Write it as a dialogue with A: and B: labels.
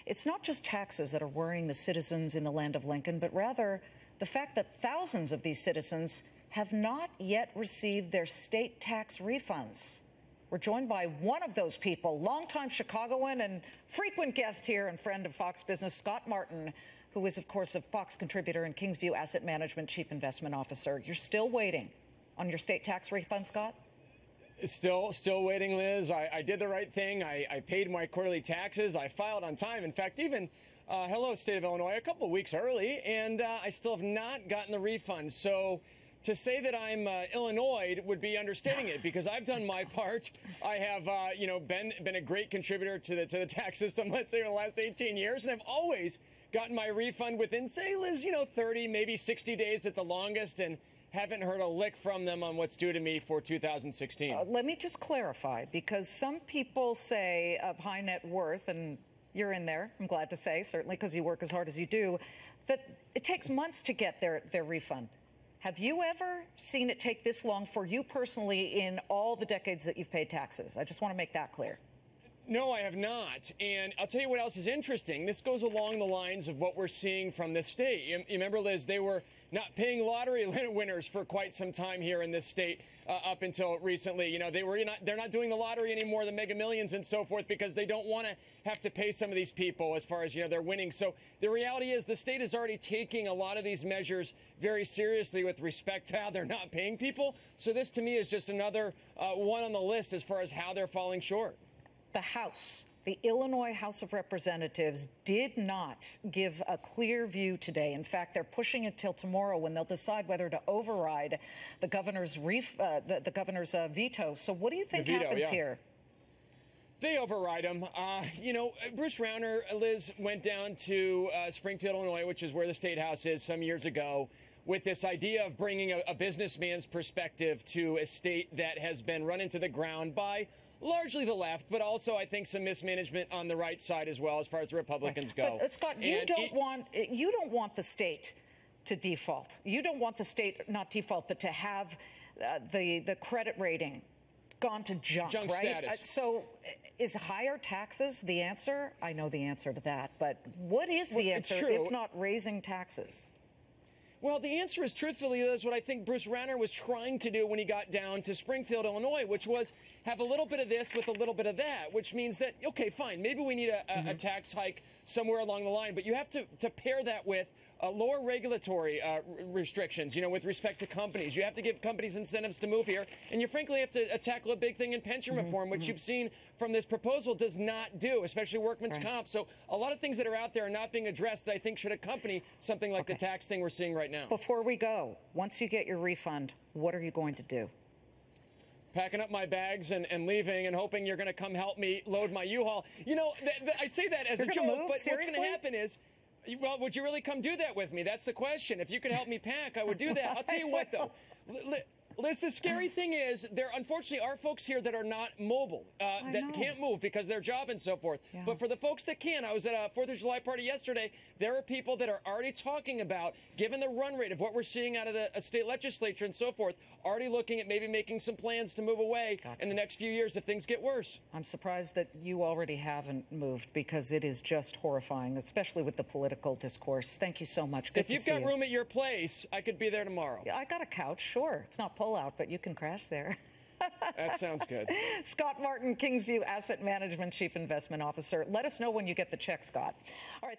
A: It's not just taxes that are worrying the citizens in the land of Lincoln, but rather the fact that thousands of these citizens have not yet received their state tax refunds. We're joined by one of those people, longtime Chicagoan and frequent guest here and friend of Fox Business, Scott Martin, who is, of course, a Fox contributor and Kingsview Asset Management Chief Investment Officer. You're still waiting on your state tax refund, Scott?
B: Still waiting, Liz. I did the right thing. I paid my quarterly taxes. I filed on time. In fact, even, hello, state of Illinois, a couple of weeks early, and I still have not gotten the refund. So to say that I'm Illinois would be understating it, because I've done my part. I have, been a great contributor to the tax system, let's say, in the last 18 years, and I've always gotten my refund within, say, Liz, 30, maybe 60 days at the longest, and haven't heard a lick from them on what's due to me for 2016.
A: Let me just clarify, because some people say of high net worth, and you're in there, I'm glad to say, certainly because you work as hard as you do, that it takes months to get their refund. Have you ever seen it take this long for you personally in all the decades that you've paid taxes? I just want to make that clear.
B: No, I have not. And I'll tell you what else is interesting. This goes along the lines of what we're seeing from this state. You remember, Liz, they were not paying lottery winners for quite some time here in this state up until recently. They're not doing the lottery anymore, the Mega Millions and so forth, because they don't want to have to pay some of these people as far as, they're winning. So the reality is the state is already taking a lot of these measures very seriously with respect to how they're not paying people. So this, to me, is just another one on the list as far as how they're falling short.
A: The House, the Illinois House of Representatives, did not give a clear view today. In fact, they're pushing it till tomorrow when they'll decide whether to override the governor's veto. So what do you think happens here?
B: They override them. Bruce Rauner, Liz, went down to Springfield, Illinois, which is where the State House is, some years ago, with this idea of bringing a businessman's perspective to a state that has been run into the ground by largely the left, but also, I think, some mismanagement on the right side as well, as far as the Republicans go.
A: But, Scott, you don't want the state to default. You don't want the state not default, but to have the credit rating gone to junk, right?
B: Status.
A: So is higher taxes the answer? I know the answer to that, but what is the answer if not raising taxes?
B: Well, the answer is, truthfully, is what I think Bruce Rauner was trying to do when he got down to Springfield, Illinois, which was have a little bit of this with a little bit of that, which means that, okay, fine, maybe we need a tax hike somewhere along the line, but you have to pair that with lower regulatory restrictions, with respect to companies. You have to give companies incentives to move here, and you frankly have to tackle a big thing in pension reform, which you've seen from this proposal does not do, especially workman's comp. So a lot of things that are out there are not being addressed that I think should accompany something like the tax thing we're seeing right now.
A: Before we go, once you get your refund, what are you going to do?
B: Packing up my bags and leaving and hoping you're going to come help me load my U-Haul. I say that as a joke, but what's going to happen is, well, would you really come do that with me? That's the question. If you could help me pack, I would do that. I'll tell you what, though. Liz, the scary thing is there, unfortunately, are folks here that are not mobile, that can't move because of their job and so forth. Yeah. But for the folks that can, I was at a 4th of July party yesterday. There are people that are already talking about, given the run rate of what we're seeing out of the state legislature and so forth, already looking at maybe making some plans to move away in the next few years if things get worse.
A: I'm surprised that you already haven't moved, because it is just horrifying, especially with the political discourse. Thank you so much. Good to see you.
B: If you've got room at your place, I could be there tomorrow.
A: Yeah, I got a couch, sure. It's not pull-out, but you can crash there.
B: That sounds good.
A: Scott Martin, Kingsview Asset Management Chief Investment Officer. Let us know when you get the check, Scott. All right.